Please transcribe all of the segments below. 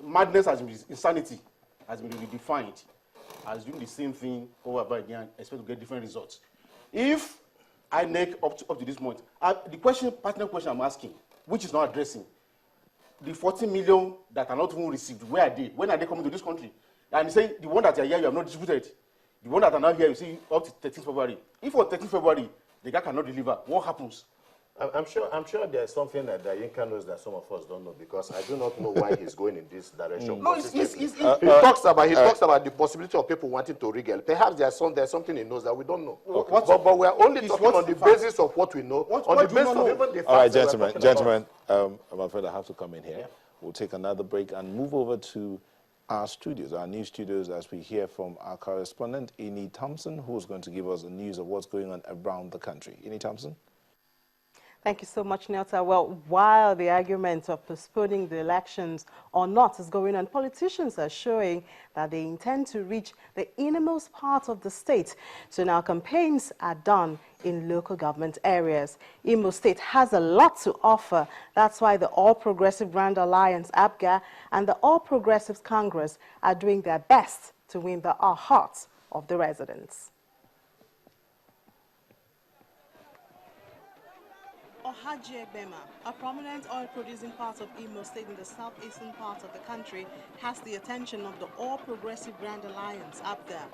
madness has been, insanity has been redefined as doing the same thing over and over again, expect to get different results. If INEC up to this moment, the partner question I'm asking, which is not addressing, the 40 million that are not even received, where are they? When are they coming to this country? And you say the one that are here you have not distributed. The one that are not here, you see up to 13th February. If on 13th February the guy cannot deliver, what happens? I'm sure there's something that Yinka knows that some of us don't know, because I do not know why he's going in this direction. No, he talks about the possibility of people wanting to regale. Perhaps there's something he knows that we don't know. Okay. But we're only talking on the basis of what we know, on the basis of even the facts. All right, gentlemen, I'm afraid I have to come in here. Yeah. We'll take another break and move over to our studios, our news studios, as we hear from our correspondent, Ine Thompson, who's going to give us the news of what's going on around the country. Ine Thompson? Thank you so much, Nelta. Well, while the argument of postponing the elections or not is going on, politicians are showing that they intend to reach the innermost part of the state. So now campaigns are done in local government areas. Imo State has a lot to offer. That's why the All Progressive Grand Alliance, ABGA, and the All Progressives Congress are doing their best to win the hearts of the residents. Bema, a prominent oil-producing part of Imo State in the southeastern part of the country, has the attention of the All Progressive Grand Alliance up there.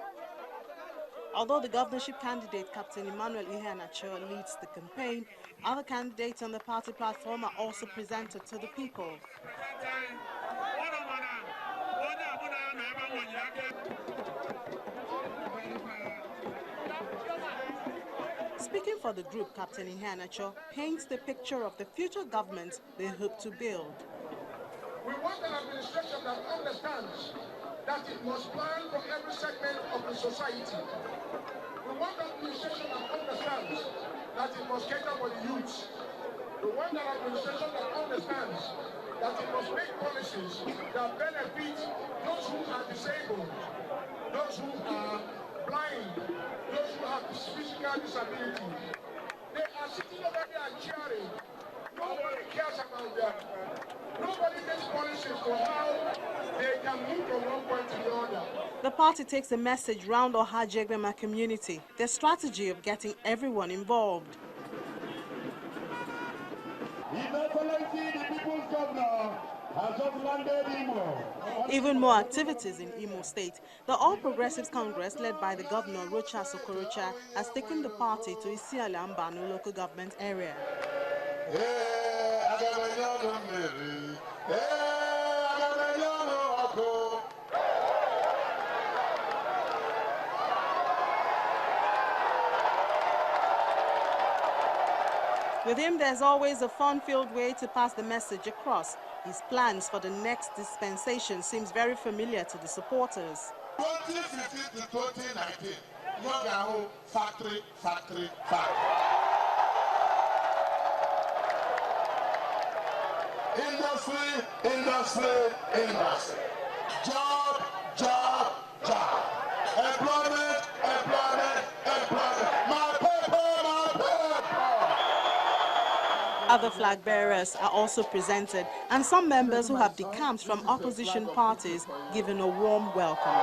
Although the governorship candidate, Captain Emmanuel Iheanacho, leads the campaign, other candidates on the party platform are also presented to the people. Speaking for the group, Captain Iheanacho paints the picture of the future government they hope to build. We want an administration that understands that it must plan for every segment of the society. We want an administration that understands that it must cater for the youth. We want an administration that understands that it must make policies that benefit those who are disabled, those who are blind, those who have physical disability. They are sitting over there and cheering. Nobody cares about them. Nobody makes policies for how they can move from one point to the other. The party takes a message round Ohajegbema community, their strategy of getting everyone involved. Even more activities in Imo State. The All Progressives Congress, led by the governor, Rocha Sokorocha, has taken the party to Isiala Mbano local government area. With him, there's always a fun-filled way to pass the message across. His plans for the next dispensation seems very familiar to the supporters. 2015 to 2019, Yahoo, factory. Industry. Job. Employment. My paper. Other flag bearers are also presented, and some members who have decamped from opposition parties given a warm welcome.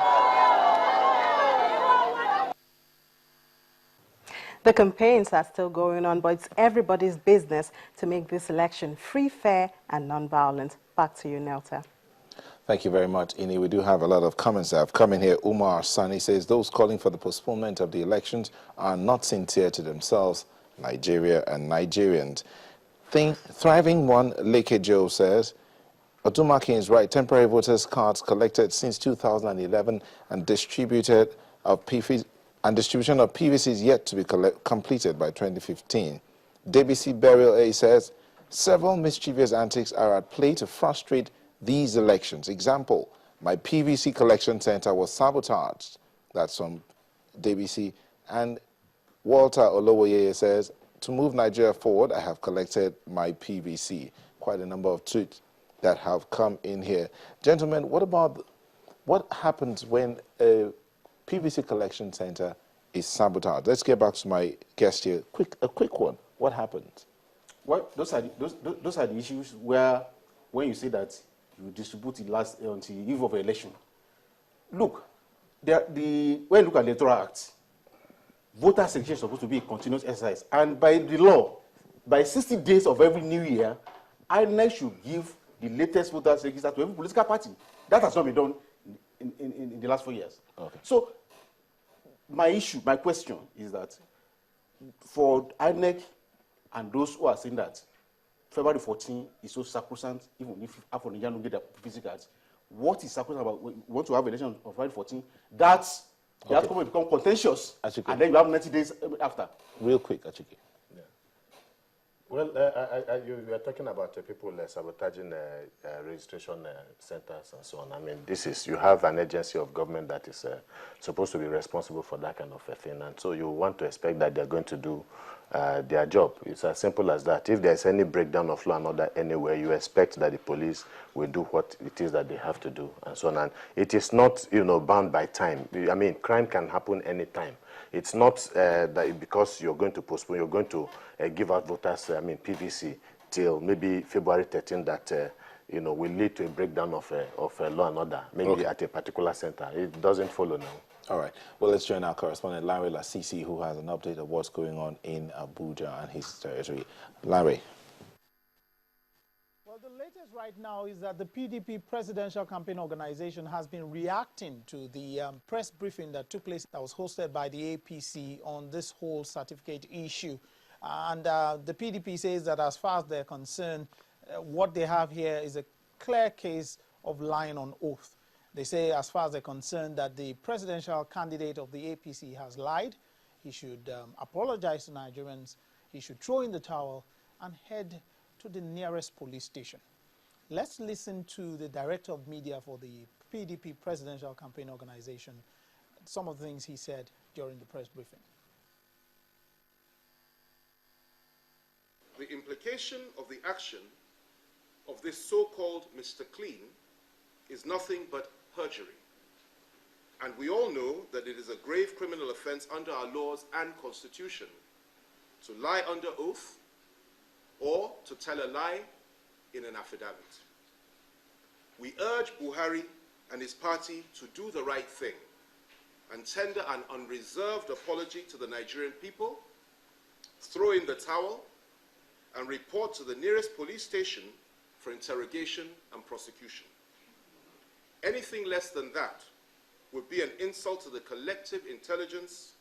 The campaigns are still going on, but it's everybody's business to make this election free, fair, and non-violent. Back to you, Nelta. Thank you very much, Ine. We do have a lot of comments that have come in here. Umar Sani says those calling for the postponement of the elections are not sincere to themselves, Nigeria and Nigerians. Thriving One Leke Joe says, Otumaki is right. Temporary voters' cards collected since 2011 and distribution of PVCs is yet to be completed by 2015. DBC Burial A says, several mischievous antics are at play to frustrate these elections. Example, my PVC collection center was sabotaged. That's from DBC. And Walter Olowoye says, to move Nigeria forward, I have collected my PVC. Quite a number of tweets that have come in here. Gentlemen, what happens when a PVC collection center is sabotaged? Let's get back to my guest here. A quick one. What happens? Well, those are the issues where when you say that you distribute the last until the eve of election. Look, when you look at the Electoral Act, voter selection is supposed to be a continuous exercise. And by the law, by 60 days of every new year, INEC should give the latest voter register to every political party. That has not been done in the last 4 years. Okay. So, my question is that for INEC and those who are saying that February 14 is so sacrosanct, even if half of Nigerians don't get their PVC cards, what is sacrosanct about we want to have election on February 14? That's the outcome will become contentious, Achike. And then you have 90 days after. Real quick, Achike. Yeah. Well, you are talking about people sabotaging registration centers and so on. I mean, you have an agency of government that is supposed to be responsible for that kind of a thing, and so you want to expect that they're going to do their job. It's as simple as that. If there's any breakdown of law and order anywhere, you expect that the police will do what it is that they have to do, and so on. And it is not, bound by time. I mean, crime can happen anytime. It's not that because you're going to postpone, you're going to give out voters, PVC, till maybe February 13 that, will lead to a breakdown of law and order, maybe at a particular center. It doesn't follow now. All right. Well, let's join our correspondent, Larry Lasisi, who has an update of what's going on in Abuja and his territory. Larry. Well, the latest right now is that the PDP Presidential Campaign Organization has been reacting to the press briefing that took place that was hosted by the APC on this whole certificate issue. And the PDP says that as far as they're concerned, what they have here is a clear case of lying on oath. They say, as far as they're concerned, that the presidential candidate of the APC has lied. He should apologize to Nigerians. He should throw in the towel and head to the nearest police station. Let's listen to the director of media for the PDP Presidential Campaign Organization, some of the things he said during the press briefing. The implication of the action of this so-called Mr. Clean is nothing but perjury. And we all know that it is a grave criminal offense under our laws and constitution to lie under oath or to tell a lie in an affidavit. We urge Buhari and his party to do the right thing and tender an unreserved apology to the Nigerian people, throw in the towel, and report to the nearest police station for interrogation and prosecution. Anything less than that would be an insult to the collective intelligence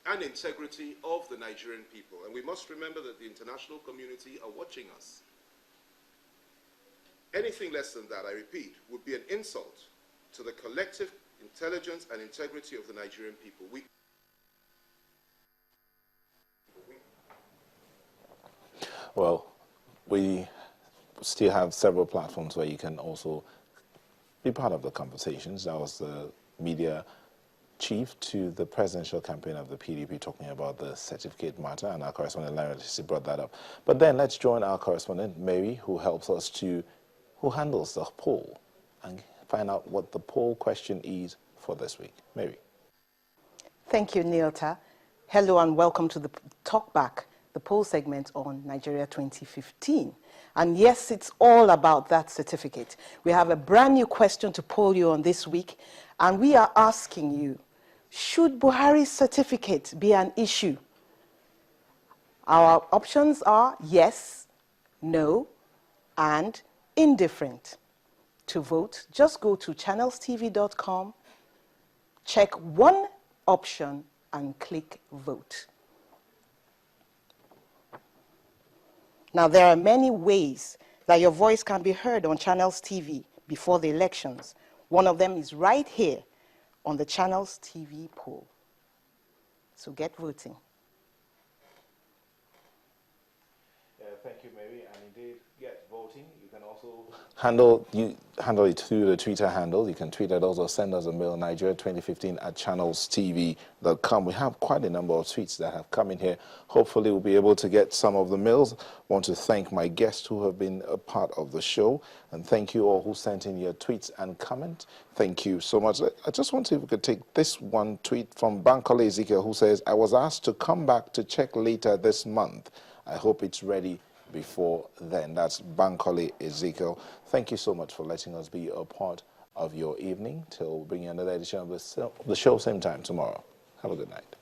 and integrity of the Nigerian people. And we must remember that the international community are watching us. Anything less than that, I repeat, would be an insult to the collective intelligence and integrity of the Nigerian people. Well, we still have several platforms where you can also be part of the conversations. That was the media chief to the presidential campaign of the PDP talking about the certificate matter, and our correspondent Larry brought that up. But then let's join our correspondent Mary, who handles the poll, and find out what the poll question is for this week. Mary. Thank you, Neilta. Hello and welcome to the Talkback, the poll segment on Nigeria 2015. And yes, it's all about that certificate. We have a brand new question to poll you on this week, and we are asking you, should Buhari's certificate be an issue? Our options are yes, no, and indifferent. To vote, just go to channelstv.com, check one option, and click vote. Now, there are many ways that your voice can be heard on Channels TV before the elections. One of them is right here on the Channels TV poll. So get voting. Thank you, Mary, and indeed, get voting. You can also handle it through the Twitter handle. You can tweet at us or send us a mail, Nigeria2015@channelstv.com. We have quite a number of tweets that have come in here. Hopefully, we'll be able to get some of the mails. I want to thank my guests who have been a part of the show, and thank you all who sent in your tweets and comment. Thank you so much. I just want to see if we could take this one tweet from Bankole Ezekiel, who says, I was asked to come back to check later this month. I hope it's ready before then. That's Bankole Ezekiel. Thank you so much for letting us be a part of your evening. Till we bring you another edition of the show, same time tomorrow. Have a good night.